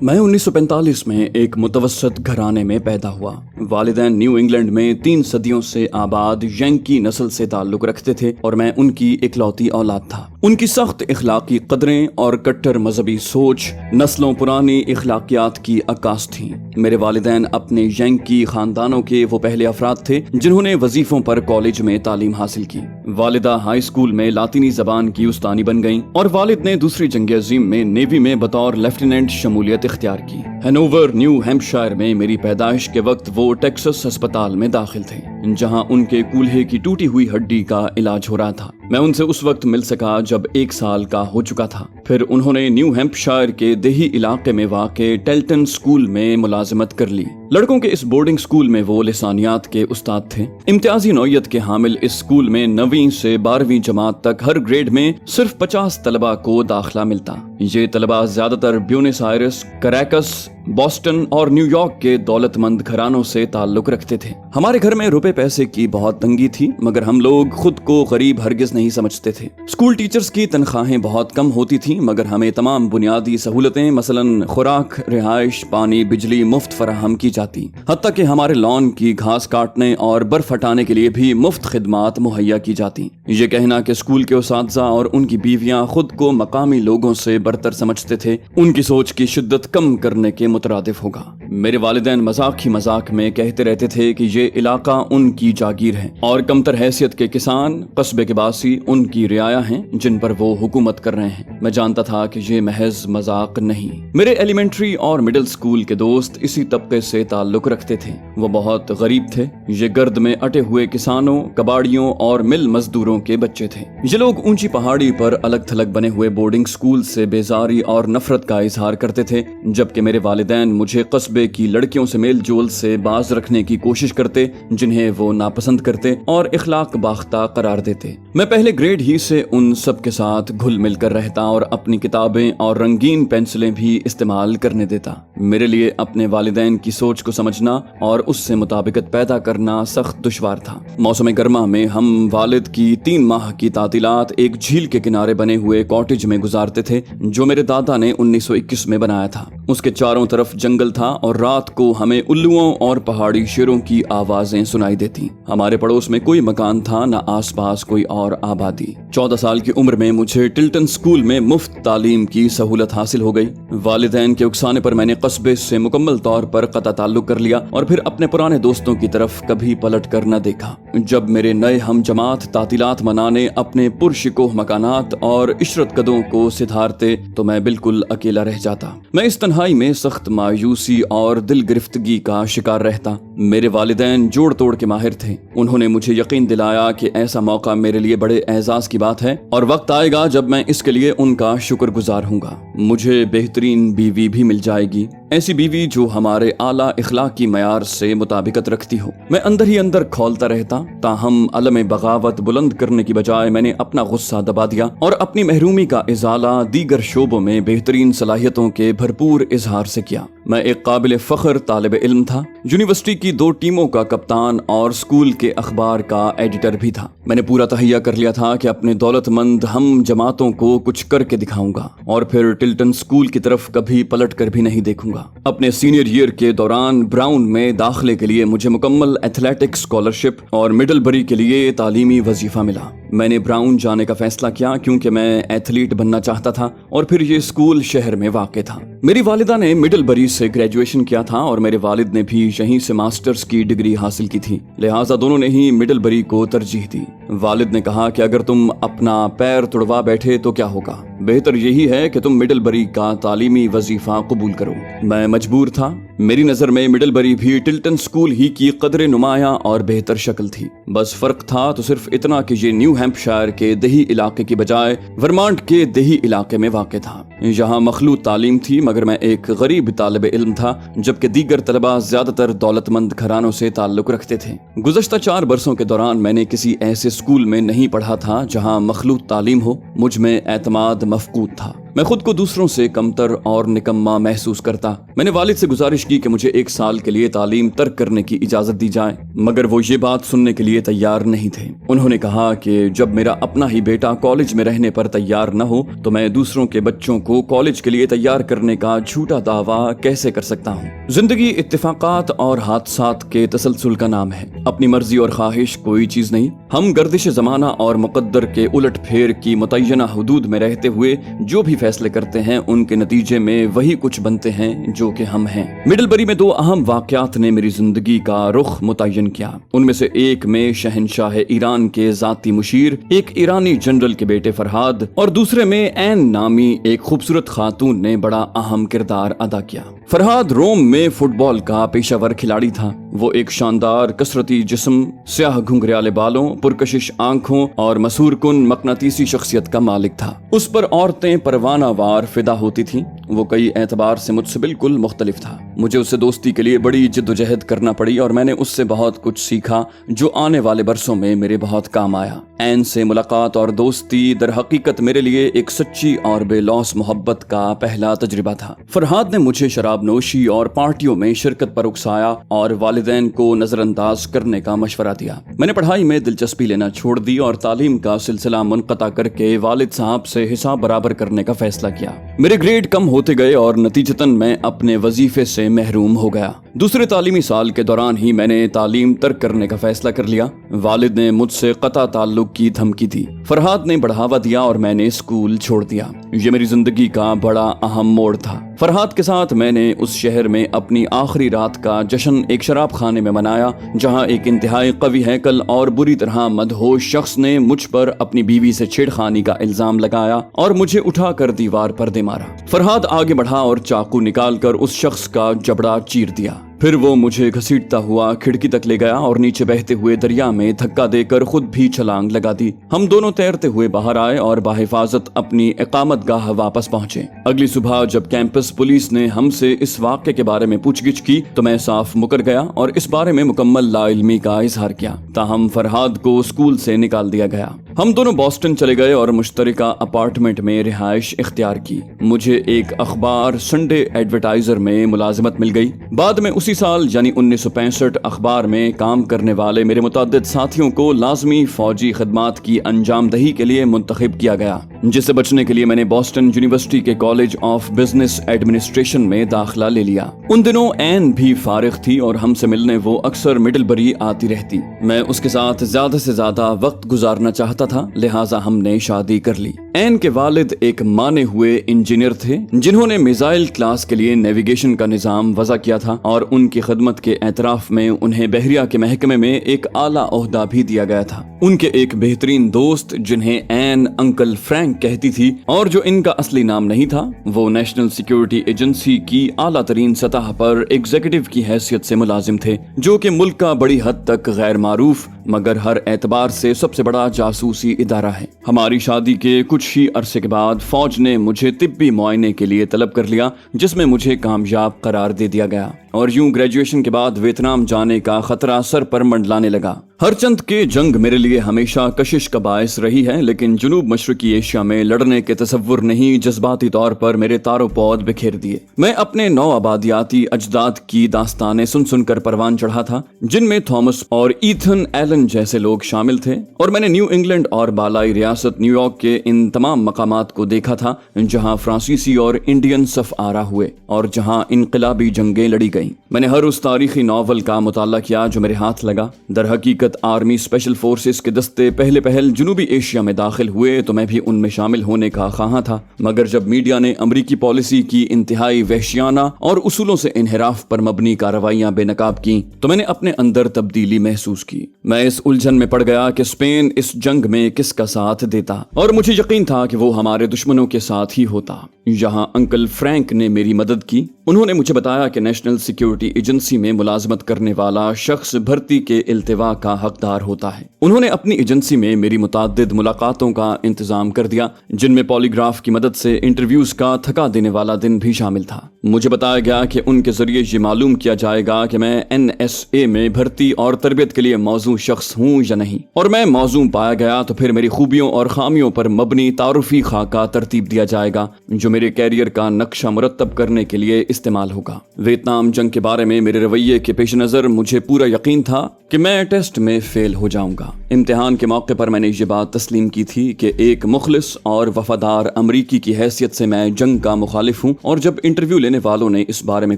میں 1945 میں ایک متوسط گھرانے میں پیدا ہوا۔ والدین نیو انگلینڈ میں 3 صدیوں سے آباد ینکی نسل سے تعلق رکھتے تھے اور میں ان کی اکلوتی اولاد تھا۔ ان کی سخت اخلاقی قدریں اور کٹر مذہبی سوچ نسلوں پرانی اخلاقیات کی عکاس تھیں۔ میرے والدین اپنے ینکی خاندانوں کے وہ پہلے افراد تھے جنہوں نے وظیفوں پر کالج میں تعلیم حاصل کی۔ والدہ ہائی اسکول میں لاطینی زبان کی استانی بن گئیں اور والد نے دوسری جنگ عظیم میں نیوی میں بطور لیفٹیننٹ شمولیت اختیار کی۔ ہینوور نیو ہیمپشائر میں میری پیدائش کے وقت وہ ٹیکسس ہسپتال میں داخل تھے جہاں ان کے کولہے کی ٹوٹی ہوئی ہڈی کا علاج ہو رہا تھا۔ میں ان سے اس وقت مل سکا جب 1 سال کا ہو چکا تھا۔ پھر انہوں نے نیو ہیمپشائر کے دیہی علاقے میں واقع ٹیلٹن اسکول میں ملازمت کر لی۔ لڑکوں کے اس بورڈنگ اسکول میں وہ لسانیات کے استاد تھے۔ امتیازی نوعیت کے حامل اس اسکول میں 9ویں سے 12ویں جماعت تک ہر گریڈ میں صرف 50 طلبہ کو داخلہ ملتا۔ یہ طلبہ زیادہ تر بیونس آئرس، کراکس، بوسٹن اور نیو یارک کے دولت مند گھرانوں سے تعلق رکھتے تھے۔ ہمارے گھر میں روپے پیسے کی بہت تنگی تھی مگر ہم لوگ خود کو غریب ہرگز نہیں سمجھتے تھے۔ اسکول ٹیچرز کی تنخواہیں بہت کم ہوتی تھیں مگر ہمیں تمام بنیادی سہولتیں مثلاً خوراک، رہائش، پانی، بجلی مفت فراہم کی جاتی، حتیٰ کہ ہمارے لان کی گھاس کاٹنے اور برف ہٹانے کے لیے بھی مفت خدمات مہیا کی جاتی۔ یہ کہنا کہ اسکول کے اساتذہ اور ان کی بیویاں خود کو مقامی لوگوں سے برتر سمجھتے تھے ان کی سوچ کی شدت کم کرنے کے مترادف ہوگا۔ میرے والدین مذاق ہی مذاق میں کہتے رہتے تھے کہ یہ علاقہ ان کی جاگیر ہے اور کمتر حیثیت کے کسان، قصبے کے باسی ان کی رعایا ہیں جن پر وہ حکومت کر رہے ہیں۔ میں جانتا تھا کہ یہ محض مذاق نہیں۔ میرے ایلیمنٹری اور مڈل اسکول کے دوست اسی طبقے سے تعلق رکھتے تھے۔ وہ بہت غریب تھے۔ یہ گرد میں اٹے ہوئے کسانوں، کباڑیوں اور مل مزدوروں کے بچے تھے۔ یہ لوگ اونچی پہاڑی پر الگ تھلگ بنے ہوئے بورڈنگ اسکول سے بیزاری اور نفرت کا اظہار کرتے تھے جبکہ میرے والدین مجھے قصبے کی لڑکیوں سے میل جول سے باز رکھنے کی کوشش کرتے جنہیں وہ ناپسند کرتے اور اخلاق باختہ قرار دیتے۔ میں پہلے گریڈ ہی سے ان سب کے ساتھ گھل مل کر رہتا اور اپنی کتابیں اور رنگین پینسلیں بھی استعمال کرنے دیتا۔ میرے لیے اپنے والدین کی سوچ کو سمجھنا اور اس سے مطابقت پیدا کرنا سخت دشوار تھا۔ موسم گرما میں ہم والد کی 3 ماہ کی تعطیلات ایک جھیل کے کنارے بنے ہوئے کاٹیج میں گزارتے تھے جو میرے دادا نے 1921 میں بنایا تھا۔ اس کے چاروں طرف جنگل تھا اور رات کو ہمیں الوؤں اور پہاڑی شیروں کی آوازیں سنائی دیتی۔ ہمارے پڑوس میں کوئی مکان تھا نہ آس پاس کوئی اور آبادی۔ 14 سال کی عمر میں مجھے ٹلٹن اسکول میں مفت تعلیم کی سہولت حاصل ہو گئی۔ والدین کے اکسانے پر میں نے قصبے سے مکمل طور پر قطع تعلق کر لیا اور پھر اپنے پرانے دوستوں کی طرف کبھی پلٹ کر نہ دیکھا۔ جب میرے نئے ہم جماعت تعطیلات منانے اپنے پرشکوہ مکانات اور عشرت قدوں کو سدھارتے تو میں بالکل اکیلا رہ جاتا۔ میں اس تنہائی میں سخت مایوسی اور دل گرفتگی کا شکار رہتا۔ میرے والدین جوڑ توڑ کے ماہر تھے۔ انہوں نے مجھے یقین دلایا کہ ایسا موقع میرے لیے بڑے اعزاز کی بات ہے اور وقت آئے گا جب میں اس کے لیے ان کا شکر گزار ہوں گا۔ مجھے بہترین بیوی بھی مل جائے گی، ایسی بیوی جو ہمارے اعلیٰ اخلاقی معیار سے مطابقت رکھتی ہو۔ میں اندر ہی اندر کھولتا رہتا تاہم علم بغاوت بلند کرنے کی بجائے میں نے اپنا غصہ دبا دیا اور اپنی محرومی کا ازالہ دیگر شعبوں میں بہترین صلاحیتوں کے بھرپور اظہار سے کیا۔ میں ایک قابل فخر طالب علم تھا، یونیورسٹی کی 2 ٹیموں کا کپتان اور اسکول کے اخبار کا ایڈیٹر بھی تھا۔ میں نے پورا تہیہ کر لیا تھا کہ اپنے دولت مند ہم جماعتوں کو کچھ کر کے دکھاؤں گا اور پھر ٹلٹن اسکول کی طرف کبھی پلٹ کر بھی نہیں دیکھوں گا۔ اپنے سینئر ایئر کے دوران براؤن میں داخلے کے لیے مجھے مکمل ایتھلیٹکس اسکالرشپ اور مڈل بری کے لیے تعلیمی وظیفہ ملا۔ میں نے براؤن جانے کا فیصلہ کیا کیونکہ میں ایتھلیٹ بننا چاہتا تھا اور پھر یہ اسکول شہر میں واقع تھا۔ میری والدہ نے مڈل بری سے گریجویشن کیا تھا اور میرے والد نے بھی یہیں سے ماسٹرز کی ڈگری حاصل کی تھی، لہٰذا دونوں نے ہی مڈل بری کو ترجیح دی۔ والد نے کہا کہ اگر تم اپنا پیر تڑوا بیٹھے تو کیا ہوگا، بہتر یہی ہے کہ تم مڈل بری کا تعلیمی وظیفہ قبول کرو۔ میں مجبور تھا۔ میری نظر میں مڈل بری بھی ٹلٹن اسکول ہی کی قدر نمایاں اور بہتر شکل تھی، بس فرق تھا تو صرف اتنا کہ یہ نیو ہیمپشائر کے دیہی علاقے کی بجائے ورمانٹ کے دیہی علاقے میں واقع تھا۔ یہاں مخلوط تعلیم تھی مگر میں ایک غریب طالب علم تھا جبکہ دیگر طلبہ زیادہ تر دولت مند گھرانوں سے تعلق رکھتے تھے۔ گزشتہ 4 برسوں کے دوران میں نے کسی ایسے اسکول میں نہیں پڑھا تھا جہاں مخلوط تعلیم ہو۔ مجھ میں اعتماد مفقود تھا۔ मैं खुद को दूसरों से कमतर और निकम्मा महसूस करता। मैंने वालिद से गुजारिश की कि मुझे 1 साल के लिए तालीम तर्क करने की इजाजत दी जाए, मगर वो ये बात सुनने के लिए तैयार नहीं थे। उन्होंने कहा कि जब मेरा अपना ही बेटा कॉलेज में रहने पर तैयार न हो तो मैं दूसरों के बच्चों को कॉलेज के लिए तैयार करने का झूठा दावा कैसे कर सकता हूँ। जिंदगी इत्तेफाकात और हादसात के तसलसल का नाम है। अपनी मर्जी और ख्वाहिश कोई चीज नहीं। हम गर्दिश जमाना और मुकद्दर के उलट फेर की मुतय्यना हुदूद में रहते हुए जो भी फैसले करते हैं उनके नतीजे में वही कुछ बनते हैं जो कि हम हैं। मिडलबरी में 2 अहम वाकयात ने मेरी जिंदगी का रुख मुतय्यन किया। उनमें से एक में शहनशाह ईरान के जाती मुशीर, एक ईरानी जनरल के बेटे फरहाद, और दूसरे में ऐन नामी एक खूबसूरत खातून ने बड़ा अहम किरदार अदा किया। फरहाद रोम में फुटबॉल का पेशावर खिलाड़ी था। वो एक शानदार कसरती जिस्म, स्याह घुंघराले बालों, पुरकशिश आंखों और मसूर कुन मकनातीसी शख्सियत का मालिक था। उस पर औरतें परवाना वार फिदा होती थीं। वो कई एतबार से मुझसे बिल्कुल मुख्तलिफ था। मुझे उससे दोस्ती के लिए बड़ी जिद्दोजहद करना पड़ी और मैंने उससे बहुत कुछ सीखा जो आने वाले बरसों में मेरे बहुत काम आया। ऐन से मुलाकात और दोस्ती दर हकीकत मेरे लिए एक सच्ची और बेलौस मोहब्बत का पहला तजुर्बा था। फरहाद ने मुझे शराब नोशी और पार्टियों में शिरकत पर उकसाया और वालिदैन को नजरअंदाज करने का मशवरा दिया। मैंने पढ़ाई में दिलचस्पी लेना छोड़ दी और तालीम का सिलसिला मुनक़ता करके वालिद साहब से हिसाब बराबर करने का फैसला किया। मेरे ग्रेड कम होते गए और नतीजतन मैं अपने वजीफे से महरूम हो गया। दूसरे तालीमी साल के दौरान ही मैंने तालीम तर्क करने का फैसला कर लिया। वालिद ने मुझसे क़ता ताल्लुक की धमकी दी। फरहाद ने बढ़ावा दिया और मैंने स्कूल छोड़ दिया। ये मेरी जिंदगी का बड़ा अहम मोड़ था। फरहाद के साथ मैंने उस शहर में अपनी आखिरी रात का जश्न एक शराब खाने में मनाया, जहां एक इंतहाई कवी हैकल और बुरी तरह मदहोश शख्स ने मुझ पर अपनी बीवी से छेड़खानी का इल्जाम लगाया और मुझे उठाकर दीवार पर दे मारा। फरहाद आगे बढ़ा और चाकू निकालकर उस शख्स का जबड़ा चीर दिया। फिर वो मुझे घसीटता हुआ खिड़की तक ले गया और नीचे बहते हुए दरिया में धक्का देकर खुद भी छलांग लगा दी। हम दोनों तैरते हुए बाहर आए और बाहिफाजत अपनी इकामत गाह वापस पहुंचे। अगली सुबह जब कैंपस पुलिस ने हमसे इस वाक़े के बारे में पूछगिछ की तो मैं साफ मुकर गया और इस बारे में मुकम्मल लाइल्मी का इजहार किया। ताहम फरहाद को स्कूल से निकाल दिया गया। हम दोनों बॉस्टन चले गए और मुश्तरका अपार्टमेंट में रिहाइश इख्तियार की। मुझे एक अखबार संडे एडवर्टाइजर में मुलाजिमत मिल गई। बाद में उसी साल यानी 1965 अखबार में काम करने वाले मेरे मुतअद्दिद साथियों को लाजमी फौजी खदमात की अंजामदही के लिए मुंतखब किया गया, जिससे बचने के लिए मैंने बॉस्टन यूनिवर्सिटी के कॉलेज ऑफ बिजनेस एडमिनिस्ट्रेशन में दाखिला ले लिया। उन दिनों ऐन भी फारिग थी और हमसे मिलने वो अक्सर मिडलबरी आती रहती। मैं उसके साथ ज्यादा से ज्यादा वक्त गुजारना चाहता था, लिहाजा हमने शादी कर ली। ऐन के वालिद एक माने हुए इंजीनियर थे जिन्होंने मिसाइल क्लास के लिए नेविगेशन का निजाम वज़ा किया था और उनकी खिदमत के एतराफ में उन्हें बहरिया के महकमे में एक आला ओहदा भी दिया गया था। उनके एक बेहतरीन दोस्त जिन्हें ऐन अंकल फ्रैंक कहती थी और जो इनका असली नाम नहीं था, वो नेशनल सिक्योरिटी एजेंसी की आला तरीन सतह पर एग्जीक्यूटिव की हैसियत से मुलाजिम थे, जो कि मुल्क का बड़ी हद तक गैर मारूफ मगर हर एतबार से सबसे बड़ा जासूसी इदारा है। हमारी शादी के कुछ ही अरसे के बाद फौज ने मुझे तिब्बी मुआयने के लिए तलब कर लिया, जिसमें मुझे कामयाब करार दे दिया गया और यूं ग्रेजुएशन के बाद वियतनाम जाने का खतरा सर पर मंडलाने लगा। हरचंद के जंग मेरे लिए हमेशा कशिश का बायस रही है, लेकिन जुनूब मशरकी एशिया में लड़ने के तसव्वुर ने ही जज्बाती तौर पर मेरे तारो पौध बिखेर दिए। मैं अपने नौ आबादियाती अजदाद की दास्तानें सुन सुनकर परवान चढ़ा था, जिनमें थॉमस और ईथन एलन जैसे लोग शामिल थे, और मैंने न्यू इंग्लैंड और बालाई रियासत न्यूयॉर्क के इन तमाम मकामात को देखा था जहां फ्रांसीसी और इंडियन सफ आरा हुए और जहां इनकलाबी जंगें लड़ी गईं। मैंने हर उस तारीखी नॉवल का मुताला किया जो मेरे हाथ लगा। दर हकीकत आर्मी स्पेशल फोर्सेस के दस्ते पहले पहल जनूबी एशिया में दाखिल हुए तो मैं भी उनमें शामिल होने का ख्वाहां था, मगर जब मीडिया ने अमरीकी पॉलिसी की इंतहाई वहशियाना और उसूलों से इनहिराफ पर मबनी कार्रवाइयां बेनकाब की तो मैंने अपने अंदर तब्दीली महसूस की। मैं इस उलझन में पड़ गया कि स्पेन इस जंग में किसका साथ देता, और मुझे यकीन था कि वो हमारे दुश्मनों के साथ ही होता। यहाँ अंकल फ्रैंक ने मेरी मदद की। उन्होंने मुझे बताया कि नेशनल सिक्योरिटी एजेंसी में मुलाजमत करने वाला शख्स भर्ती के इल्तिवा का हकदार होता है। उन्होंने अपनी एजेंसी में मेरी मुताद्दिद मुलाकातों का इंतजाम कर दिया, जिनमें पॉलीग्राफ की मदद से इंटरव्यूज का थका देने वाला दिन भी शामिल था। मुझे बताया गया कि उनके जरिए ये मालूम किया जाएगा कि मैं NSA में भर्ती और तरबियत के लिए मौजू शख्स हूँ या नहीं, और मैं मौजू पाया गया तो फिर मेरी खूबियों और खामियों पर मबनी तारुफी खाका तरतीब दिया जाएगा, जो मेरे कैरियर का नक्शा मुरतब करने के लिए इस्तेमाल होगा। वियतनाम जंग के बारे में मेरे रवैये के पेश नज़र मुझे पूरा यकीन था कि मैं टेस्ट में फेल हो जाऊंगा। इम्तिहान के मौके पर मैंने ये बात तस्लीम की थी कि एक मुखलिस और वफादार अमरीकी की हैसियत से मैं जंग का मुखालिफ हूँ, और जब इंटरव्यू लेने वालों ने इस बारे में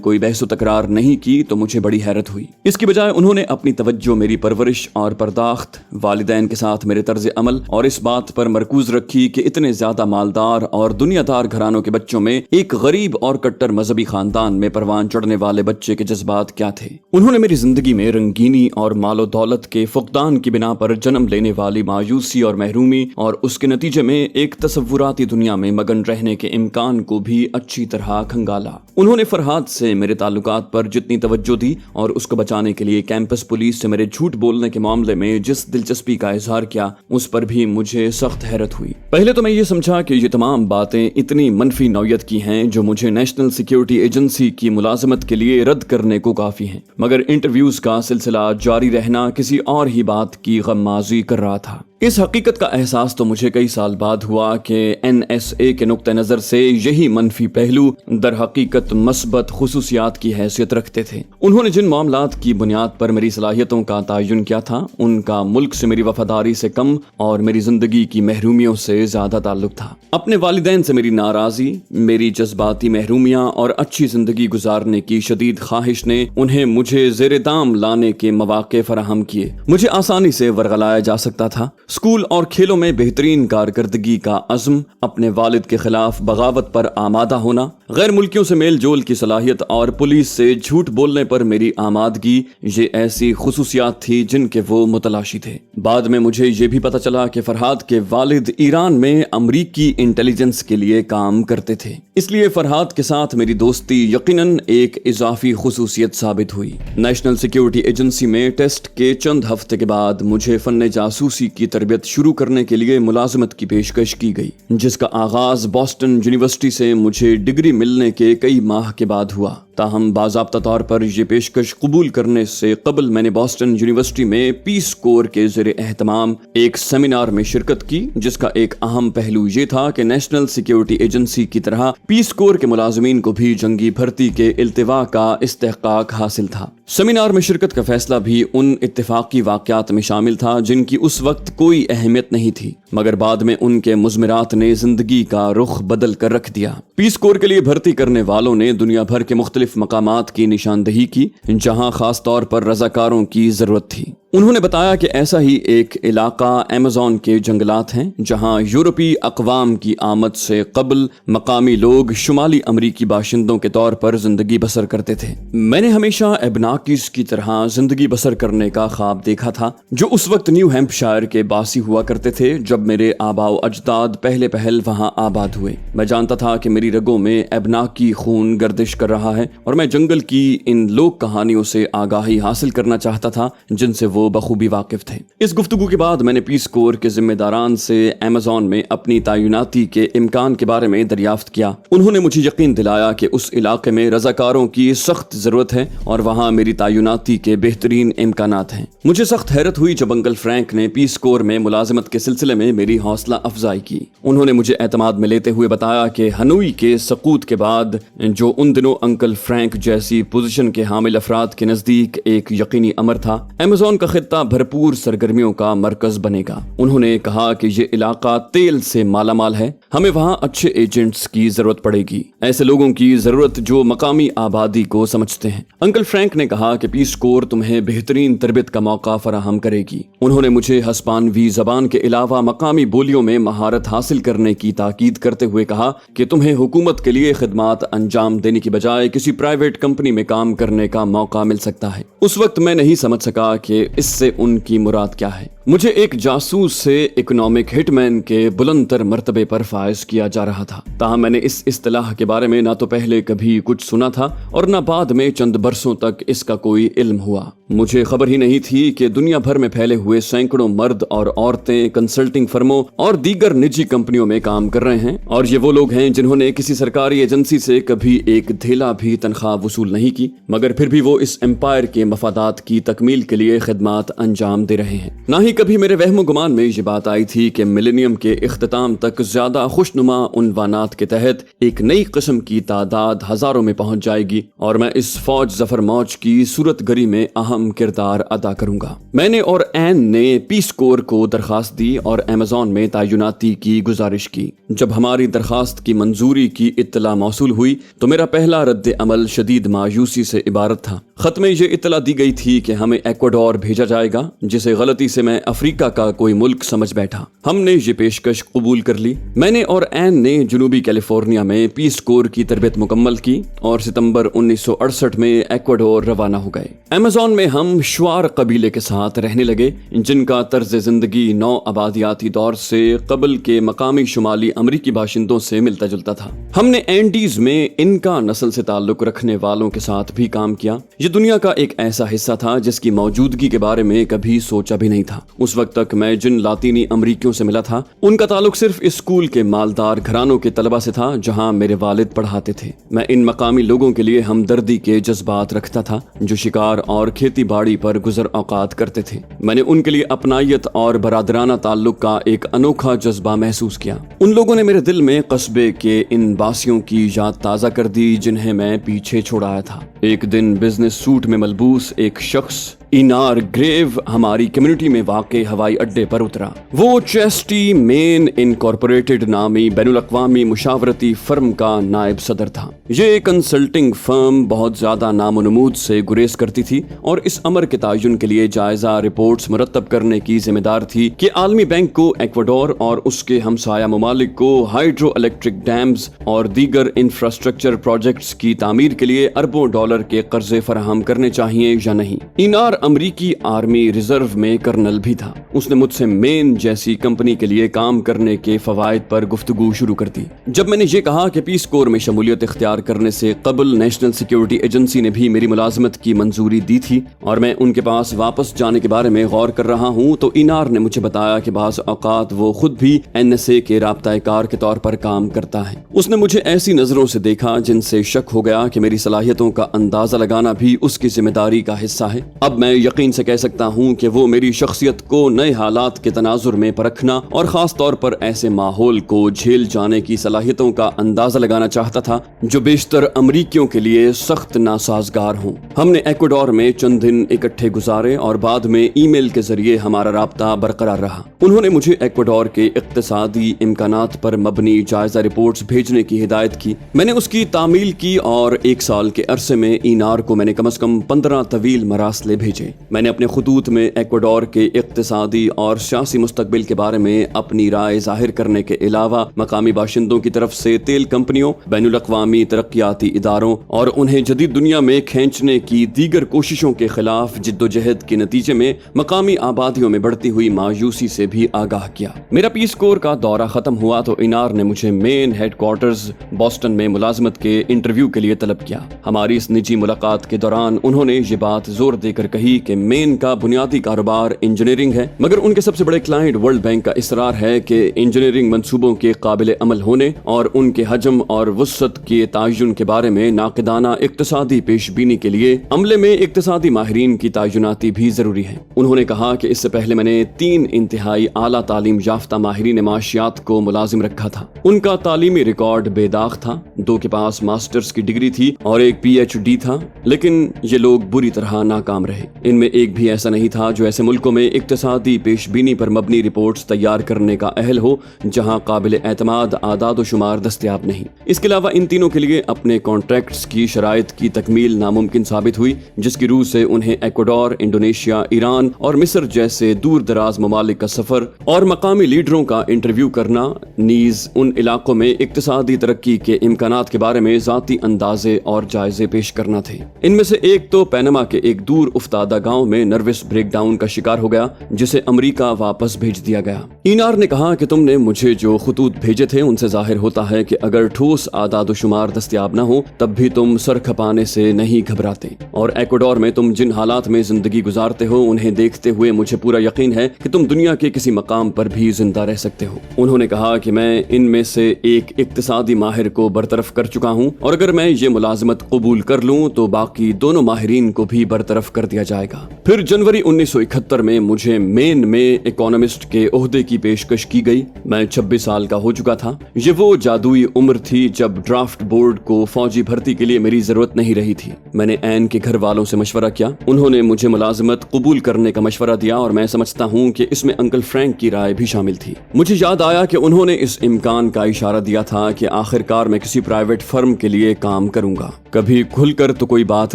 कोई बहस तकरार नहीं की तो मुझे बड़ी हैरत हुई। इसकी बजाय उन्होंने अपनी तवज्जो मेरी परवरिश और पर्दाख्त, वालिदैन के साथ मेरे तर्ज अमल और इस बात पर मरकूज रखी कि इतने ज्यादा मालदार और दुनियादार घरानों के बच्चों में एक गरीब और कट्टर मजहबी खानदान में परवान चढ़ने वाले बच्चे के जज्बात क्या थे। उन्होंने मेरी जिंदगी में रंगीनी और मालो दौलत के फुकदान की बिना पर जन्म लेने वाली मायूसी और महरूमी और उसके नतीजे में एक तसव्वुराती दुनिया में मगन रहने के इम्कान को भी अच्छी तरह खंगाला। उन्होंने फरहाद से मेरे ताल्लुकात पर जितनी तवज्जो दी और उसको बचाने के लिए कैंपस पुलिस से मेरे झूठ बोलने के मामले में जिस दिलचस्पी का इजहार किया, उस पर भी मुझे सख्त हैरत हुई। पहले तो मैं ये समझा कि ये तमाम बातें इतनी मनफी नौयत की हैं जो मुझे नेशनल सिक्योरिटी एजेंसी की मुलाजमत के लिए रद्द करने को काफी हैं, मगर इंटरव्यूज का सिलसिला जारी रहना किसी और ही बात की गम्माजी कर रहा था। इस हकीकत का एहसास तो मुझे कई साल बाद हुआ कि NSA के नुक्ते नजर से यही मनफी पहलू दर हकीकत मस्बत खुसूसियात की हैसियत रखते थे। उन्होंने जिन मामलात की बुनियाद पर मेरी सलाहियतों का तयन किया था, उनका मुल्क से मेरी वफादारी से कम और मेरी जिंदगी की महरूमियों से ज्यादा ताल्लुक था। अपने वालिदैन से मेरी नाराजी, मेरी जज्बाती महरूमियां और अच्छी जिंदगी गुजारने की शदीद ख्वाहिश ने उन्हें मुझे ज़ेरे दाम लाने के मौके फराहम किए। मुझे आसानी से वरगलाया जा सकता था। स्कूल और खेलों में बेहतरीन कारकर्दगी का अज़्म, अपने वालिद के खिलाफ बगावत पर आमादा होना, गैर मुल्कियों से मेल जोल की सलाहियत और पुलिस से झूठ बोलने पर मेरी आमादगी, ये ऐसी खुसूसियात थी जिनके वो मुतलाशी थे। बाद में मुझे ये भी पता चला कि फरहाद के वालिद ईरान में अमरीकी इंटेलिजेंस के लिए काम करते थे, इसलिए फरहाद के साथ मेरी दोस्ती यकीनन एक इजाफी खुसूसियत साबित हुई। नेशनल सिक्योरिटी एजेंसी में टेस्ट के चंद हफ्ते के बाद मुझे फन्ने जासूसी की तरबियत शुरू करने के लिए मुलाजमत की पेशकश की गई, जिसका आगाज बॉस्टन यूनिवर्सिटी से मुझे डिग्री मिलने के कई माह के बाद हुआ। ताहम बाज़ाब्ता तौर पर यह पेशकश कबूल करने से कबल मैंने बॉस्टन यूनिवर्सिटी में पीस कोर के ज़ेरे एहतमाम एक सेमिनार में शिरकत की, जिसका एक अहम पहलू ये था कि नेशनल सिक्योरिटी एजेंसी की तरह पीस कोर के मुलाजमीन को भी जंगी भर्ती के इल्तिवा का इस्तेहकाक हासिल था। सेमिनार में शिरकत का फैसला भी उन इत्तेफाकी वाक़यात में शामिल था जिनकी उस वक्त कोई अहमियत नहीं थी, मगर बाद में उनके मुज़मिरात ने जिंदगी का रुख बदल कर रख दिया। पीस कोर के लिए भर्ती करने वालों ने दुनिया भर के मुख्तलिफ मकामात की निशानदही की जहां खास तौर पर रजाकारों की जरूरत थी। उन्होंने बताया कि ऐसा ही एक इलाका अमेज़न के जंगलात हैं जहां यूरोपीय अक़वाम की आमद से कबल मकामी लोग शुमाली अमरीकी बाशिंदों के तौर पर जिंदगी बसर करते थे। मैंने हमेशा एबनाकिस की तरह जिंदगी बसर करने का ख्वाब देखा था, जो उस वक्त न्यू हैम्पशायर के बासी हुआ करते थे जब मेरे आबाओ अजदाद पहले पहल वहां आबाद हुए। मैं जानता था कि मेरी रगों में एबनाकी खून गर्दिश कर रहा है और मैं जंगल की इन लोक कहानियों से आगाही हासिल करना चाहता था जिनसे वो बखूबी वाकिफ थे। इस गुफ्तगू के बाद मैंने पीस कोर के जिम्मेदारान से अमेज़न में अपनी तैनाती के इम्कान के बारे में दरियाफ्त किया। उन्होंने मुझे यकीन दिलाया कि उस इलाके में रजाकारों की सख्त जरूरत है और वहां मेरी तैनाती के बेहतरीन इम्कानात हैं। मुझे सख्त हैरत हुई जब अंकल फ्रैंक ने पीस कोर में मुलाजिमत के सिलसिले में मेरी हौसला अफजाई की। उन्होंने मुझे एतमाद में लेते हुए बताया कि हनोई के सकूत के बाद, जो उन दिनों अंकल फ्रैंक जैसी पोजीशन के हामिल अफराद के नजदीक एक यकीनी अमर था, अमेज़न का खित्ता भरपूर सरगर्मियों का मरकज बनेगा। उन्होंने कहा कि ये इलाका तेल से मालामाल है, हमें वहां अच्छे एजेंट्स की जरूरत पड़ेगी, ऐसे लोगों की जरूरत जो मकामी आबादी को समझते हैं। अंकल फ्रैंक ने कहा कि पीस कोर तुम्हें बेहतरीन तरबियत का मौका फराहम करेगी। उन्होंने मुझे हस्पानवी जबान के अलावा मकामी बोलियों में महारत हासिल करने की ताकीद करते हुए कहा कि तुम्हें हुकूमत के लिए खिदमात अंजाम देने की बजाय किसी प्राइवेट कंपनी में काम करने का मौका मिल सकता है। उस वक्त मैं नहीं समझ सका कि इससे उनकी मुराद क्या है। मुझे एक जासूस से इकोनॉमिक हिटमैन के बुलंद तर मर्तबे पर फाइज किया जा रहा था। ताहम मैंने इस इस्तिलाह के बारे में ना तो पहले कभी कुछ सुना था और ना बाद में चंद बरसों तक इसका कोई इल्म हुआ। मुझे खबर ही नहीं थी कि दुनिया भर में फैले हुए सैकड़ों मर्द और औरतें कंसल्टिंग फर्मों और दीगर निजी कंपनियों में काम कर रहे हैं, और ये वो लोग हैं जिन्होंने किसी सरकारी एजेंसी से कभी एक धेला भी तनख्वाह वसूल नहीं की, मगर फिर भी वो इस एम्पायर के मफादात की तकमील के लिए खिदमात अंजाम दे रहे हैं। ना ही कभी मेरे वहमो गुमान में ये बात आई थी कि मिलेनियम के इख्तिताम तक ज्यादा खुशनुमा उन्वानात के तहत एक नई किस्म की तादाद हजारों में पहुंच जाएगी और मैं इस फौज जफर मौज की सूरत गरी में अहम किरदार अदा करूंगा। मैंने और एन ने पीस कोर को दरखास्त दी और अमेज़न में तैनाती की गुजारिश की। जब हमारी दरखास्त की मंजूरी की इत्तला मौसूल हुई तो मेरा पहला रद्द अमल शदीद मायूसी से इबारत था। खत में ये इत्तला दी गई थी कि हमें एक्वाडोर भेजा जाएगा, जिसे गलती से मैं अफ्रीका का कोई मुल्क समझ बैठा। हमने ये पेशकश कबूल कर ली। मैंने और एन ने जनूबी कैलिफोर्निया में पीस कोर की तरबियत मुकम्मल की और सितंबर 1968 में एक्वाडोर रवाना हो गए। अमेज़न में हम श्वार कबीले के साथ रहने लगे, जिनका तर्ज जिंदगी नौ आबादियाती दौर से कबल के मकामी शुमाली अमरीकी बाशिंदों से मिलता जुलता था। हमने एंडीज में इनका नस्ल से ताल्लुक रखने वालों के साथ भी काम किया। ये दुनिया का एक ऐसा हिस्सा था जिसकी मौजूदगी के बारे में कभी सोचा भी नहीं था। उस वक्त तक मैं जिन लातीनी अमरीकियों से मिला था उनका ताल्लुक सिर्फ इस स्कूल के मालदार घरानों के तलबा से था जहां मेरे वालिद पढ़ाते थे। मैं इन मकामी लोगों के लिए हमदर्दी के जज्बात रखता था जो शिकार और खेती बाड़ी पर गुजर औकात करते थे। मैंने उनके लिए अपनायत और बरादराना ताल्लुक का एक अनोखा जज्बा महसूस किया। उन लोगों ने मेरे दिल में कस्बे के इन बासियों की याद ताज़ा कर दी जिन्हें मैं पीछे छोड़ाया था। एक दिन बिजनेस सूट में मलबूस एक शख्स इनार ग्रेव हमारी कम्युनिटी में वाक़े हवाई अड्डे पर उतरा। वो चेस्टी मेन इनकॉर्पोरेटेड नामी बैनुल अक़वामी मुशावरती फर्म का नायब सदर था। ये कंसल्टिंग फर्म बहुत ज्यादा नामोनमूद से गुरेज करती थी और इस अमर के तयन के लिए जायजा रिपोर्ट्स मुरतब करने की जिम्मेदार थी कि आलमी बैंक को एक्वाडोर और उसके हमसाया ममालिक को हाइड्रो इलेक्ट्रिक डैम्स और दीगर इंफ्रास्ट्रक्चर प्रोजेक्ट्स की तामीर के लिए अरबों डॉलर के कर्जे फराहम करने चाहिए या नहीं। इनार अमरीकी आर्मी रिजर्व में कर्नल भी था। उसने मुझसे मेन जैसी कंपनी के लिए काम करने के फवायद पर गुफ्तगू शुरू कर दी। जब मैंने ये कहा कि पीस कोर में शमूलियत इख्तियार करने से कबल नेशनल सिक्योरिटी एजेंसी ने भी मेरी मुलाजमत की मंजूरी दी थी और मैं उनके पास वापस जाने के बारे में गौर कर रहा हूँ, तो इनार ने मुझे बताया कि बाज़ औकात वो खुद भी NSA के राब्ता-ए-कार के तौर पर काम करता है। उसने मुझे ऐसी नजरों से देखा जिनसे शक हो गया कि मेरी सलाहियतों का अंदाजा लगाना भी उसकी जिम्मेदारी का हिस्सा है। अब मैं यकीन से कह सकता हूँ कि वो मेरी शख्सियत को नए हालात के तनाजुर में परखना और खास तौर पर ऐसे माहौल को झेल जाने की सलाहियतों का अंदाजा लगाना चाहता था जो बेशतर अमरीकियों के लिए सख्त नासाजगार हों। हमने एक्वाडोर में चंद दिन इकट्ठे गुजारे और बाद में ईमेल के जरिए हमारा राब्ता बरकरार रहा। उन्होंने मुझे एक्वाडोर के इक्तिसादी इम्कानात पर मबनी जायजा रिपोर्ट्स भेजने की हिदायत की। मैंने उसकी तामील की और एक साल के अरसे में इनार को मैंने कम से कम 15 तवील मरासले भेजे। मैंने अपने खुतूत में एक्वाडोर के इक्तिसादी और सियासी मुस्तकबिल के बारे में अपनी राय जाहिर करने के अलावा मकामी बाशिंदों की तरफ से तेल कंपनियों, बैनुल अक़वामी तरक्याती इदारों और उन्हें जदीद दुनिया में खींचने की दीगर कोशिशों के खिलाफ जिद्दोजहद के नतीजे में मकामी आबादियों में बढ़ती हुई मायूसी से भी आगाह किया। मेरा पीस कोर का दौरा खत्म हुआ तो इनार ने मुझे मेन हेडक्वार्टर्स बॉस्टन में मुलाजमत के इंटरव्यू के लिए तलब किया। हमारी इस निजी मुलाकात के दौरान उन्होंने ये बात जोर देकर कही कि मेन का बुनियादी कारोबार इंजीनियरिंग है, मगर उनके सबसे बड़े क्लाइंट वर्ल्ड बैंक का इसरार है कि इंजीनियरिंग मंसूबों के काबिल अमल होने और उनके हजम और वसअत के तयन के बारे में नाक़िदाना इक्तिसादी पेशबीनी के लिए अमले में इक्तिसादी माहिरीन की तयनाती भी जरूरी है। उन्होंने कहा कि इससे पहले मैंने 3 इंतहाई आला तालीम याफ्ता माहिरीन माशियात को मुलाजिम रखा था। उनका तालीमी रिकॉर्ड बेदाग था, 2 के पास मास्टर्स की डिग्री थी और एक PhD था, लेकिन ये लोग बुरी तरह नाकाम रहे। इनमें एक भी ऐसा नहीं था जो ऐसे मुल्कों में इक्तिसादी पेशबीनी पर मबनी रिपोर्ट्स तैयार करने का अहल हो जहां काबिल एतमाद आदाद व शुमार दस्तयाब नहीं। इसके अलावा इन तीनों के लिए अपने कॉन्ट्रैक्ट्स की शराइत की तकमील नामुमकिन साबित हुई, जिसकी रूह से उन्हें एक्वाडोर, इंडोनेशिया, ईरान और मिस्र जैसे दूर दराज ममालिक का सफर और मकामी लीडरों का इंटरव्यू करना, नीज उन इलाकों में इक्तिसादी तरक्की के इम्कानात के बारे में जाती अंदाजे और जायजे पेश करना थे। इनमें से एक तो पैनमा के एक दूर उफ्तादा नेवादा गांव में नर्वस ब्रेकडाउन का शिकार हो गया, जिसे अमेरिका वापस भेज दिया गया। ईनार ने कहा कि तुमने मुझे जो खतूत भेजे थे उनसे जाहिर होता है कि अगर ठोस आदाद-ओ-शुमार दस्तयाब न हो तब भी तुम सर खपाने से नहीं घबराते, और एक्वाडोर में तुम जिन हालात में जिंदगी गुजारते हो उन्हें देखते हुए मुझे पूरा यकीन है कि तुम दुनिया के किसी मकाम पर भी जिंदा रह सकते हो। उन्होंने कहा कि मैं इनमें से एक इक्तिसादी माहिर को बरतरफ कर चुका हूँ, और अगर मैं ये मुलाजमत कबूल कर लूँ तो बाकी दोनों माहिरीन को भी बरतरफ कर दिया जाएगा। फिर जनवरी 1971 में मुझे मेन में इकोनॉमिस्ट के ओहदे की पेशकश की गई। मैं 26 साल का हो चुका था। ये वो जादुई उम्र थी जब ड्राफ्ट बोर्ड को फौजी भर्ती के लिए मेरी जरूरत नहीं रही थी। मैंने एन के घर वालों से मशवरा किया, उन्होंने मुझे मुलाजमत कबूल करने का मशवरा दिया, और मैं समझता हूँ कि इसमें अंकल फ्रैंक की राय भी शामिल थी। मुझे याद आया कि उन्होंने इस इम्कान का इशारा दिया था कि आखिरकार मैं किसी प्राइवेट फर्म के लिए काम करूंगा। कभी खुलकर तो कोई बात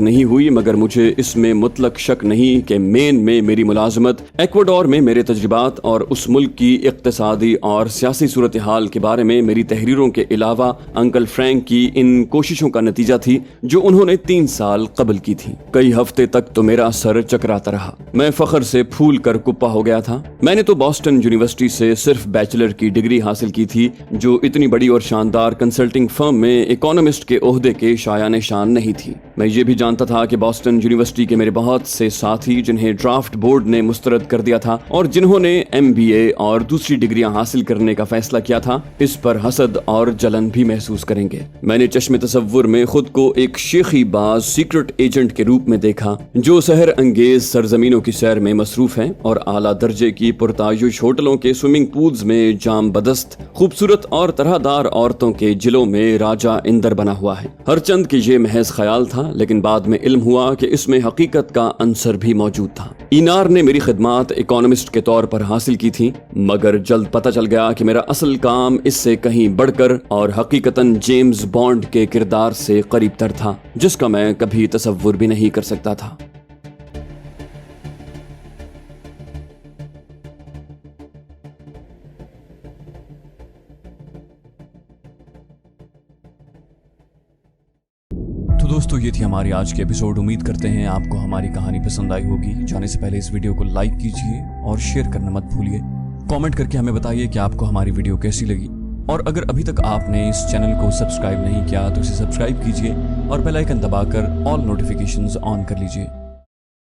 नहीं हुई, मगर मुझे इसमें मुतलक शक नहीं कि मेन में मेरी मुलाजमत, एक्वाडोर में मेरे तजुर्बात और उस मुल्क की इक्तिसादी और सियासी सूरत हाल के बारे में मेरी तहरीरों के अलावा अंकल फ्रैंक की इन कोशिशों का नतीजा थी जो उन्होंने 3 साल कबल की थी। कई हफ्ते तक तो मेरा सर चकराता रहा। मैं फख्र से फूल कर कुप्पा हो गया था। मैंने तो बॉस्टन यूनिवर्सिटी से सिर्फ बैचलर की डिग्री हासिल की थी, जो इतनी बड़ी और शानदार कंसल्टिंग फर्म में इकोनॉमिस्ट के ओहदे के शायान शान नहीं थी। मैं ये भी जानता था कि बॉस्टन यूनिवर्सिटी के मेरे बहुत से साथी जिन्हें ड्राफ्ट बोर्ड ने मुस्तरद कर दिया था और जिन्होंने MBA और दूसरी डिग्रियां हासिल करने का फैसला किया था, इस पर हसद और जलन भी महसूस करेंगे। मैंने चश्मे तसव्वुर में खुद को एक शेखी बाज सीक्रेट एजेंट के रूप में देखा जो सहर अंगेज सरजमीनों की सैर में मसरूफ है और आला दर्जे की पुरतायुश होटलों के स्विमिंग पूल्स में जाम बदस्त खूबसूरत और तरहदार औरतों के जिलों में राजा इंदर बना हुआ है। हर चंद के ये महज ख्याल था, लेकिन बाद में इल्म हुआ कि इसमें हकीकत का अंसर भी मौजूद था। ईनार ने मेरी खिदमात इकोनॉमिस्ट के तौर पर हासिल की थी, मगर जल्द पता चल गया कि मेरा असल काम इससे कहीं बढ़कर और हकीकतन जेम्स बॉन्ड के किरदार से करीब तर था, जिसका मैं कभी तसव्वुर भी नहीं कर सकता था। तो दोस्तों, ये थी हमारी आज की एपिसोड। उम्मीद करते हैं आपको हमारी कहानी पसंद आई होगी। जाने से पहले इस वीडियो को लाइक कीजिए और शेयर करना मत भूलिए। कमेंट करके हमें बताइए कि आपको हमारी वीडियो कैसी लगी, और अगर अभी तक आपने इस चैनल को सब्सक्राइब नहीं किया तो इसे सब्सक्राइब कीजिए और बेल आइकन दबाकर ऑल नोटिफिकेशंस ऑन कर लीजिए।